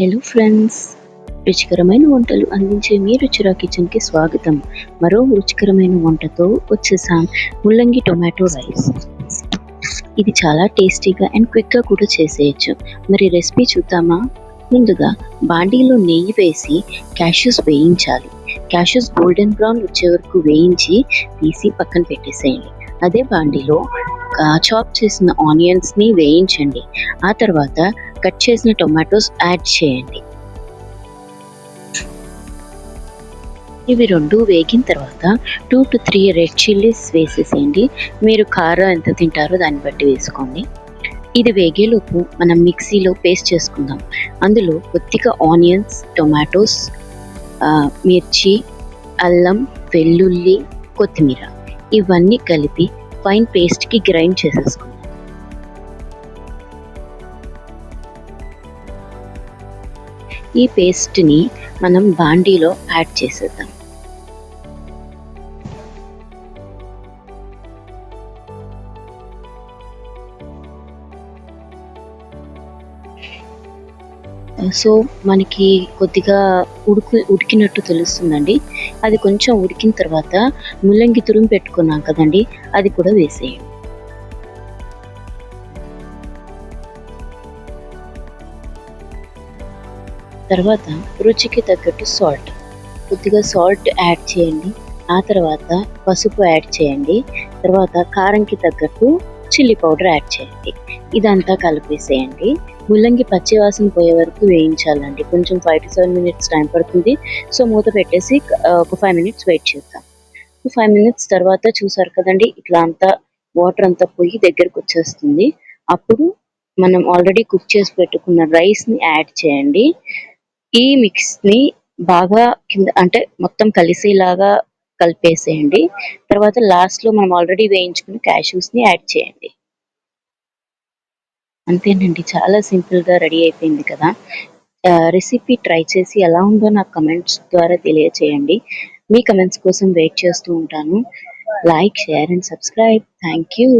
Hello friends, రుచికరమైన వంటలు అందించే మీ రుచిరా కిచెన్కి స్వాగతం. మరో రుచికరమైన వంటతో వచ్చేసాం. ముల్లంగి టొమాటో రైస్. ఇది చాలా టేస్టీగా అండ్ క్విక్గా కూడా చేసేయచ్చు. మరి రెసిపీ చూద్దామా? ముందుగా బాండీలో నెయ్యి వేసి క్యాష్యూస్ వేయించాలి. క్యాష్యూస్ గోల్డెన్ బ్రౌన్ వచ్చే వరకు వేయించి తీసి పక్కన పెట్టేసేయండి. అదే బాండీలో చాప్ చేసిన ఆనియన్స్ని వేయించండి. ఆ తర్వాత కట్ చేసిన టొమాటోస్ యాడ్ చేయండి. ఇవి రెండు వేగిన తర్వాత 2 to 3 రెడ్ చిల్లీస్ వేసేసేయండి. మీరు కారం ఎంత తింటారో దాన్ని బట్టి వేసుకోండి. ఇది వేగేలోపు మనం మిక్సీలో పేస్ట్ చేసుకుందాం. అందులో కొద్దిగా ఆనియన్స్, టొమాటోస్, మిర్చి, అల్లం, వెల్లుల్లి, కొత్తిమీర ఇవన్నీ కలిపి ఫైన్ పేస్ట్కి గ్రైండ్ చేసేసుకుందాం. ఈ పేస్ట్ని మనం బాండీలో యాడ్ చేసేద్దాం. సో మనకి కొద్దిగా ఉడికినట్టు తెలుస్తుందండి. అది కొంచెం ఉడికిన తర్వాత ముల్లంగి తురుము పెట్టుకున్నాం కదండి, అది కూడా వేసేయండి. తర్వాత రుచికి తగ్గట్టు కొద్దిగా సాల్ట్ యాడ్ చేయండి. ఆ తర్వాత పసుపు యాడ్ చేయండి. తర్వాత కారంకి తగ్గట్టు చిల్లీ పౌడర్ యాడ్ చేయండి. ఇదంతా కలిపేసేయండి. ముల్లంగి పచ్చి వాసన పోయే వరకు వేయించాలండి. కొంచెం 5 to 7 minutes టైం పడుతుంది. సో మూత పెట్టేసి ఒక 5 minutes వెయిట్ చేద్దాం. 5 minutes తర్వాత చూసారు కదండి, ఇట్లా అంతా వాటర్ అంతా పోయి దగ్గరకు వచ్చేస్తుంది. అప్పుడు మనం ఆల్రెడీ కుక్ చేసి పెట్టుకున్న రైస్ని యాడ్ చేయండి. ఈ మిక్స్ని బాగా కింద అంటే మొత్తం కలిసేలాగా కలిపేసేయండి. తర్వాత లాస్ట్లో మనం ఆల్రెడీ వేయించుకున్న క్యాష్యూస్ని యాడ్ చేయండి. అంతేనండి, చాలా సింపుల్గా రెడీ అయిపోయింది కదా. రెసిపీ ట్రై చేసి ఎలా ఉందో నాకు కమెంట్స్ ద్వారా తెలియచేయండి. మీ కమెంట్స్ కోసం వెయిట్ చేస్తూ ఉంటాను. Like, share and subscribe. Thank you.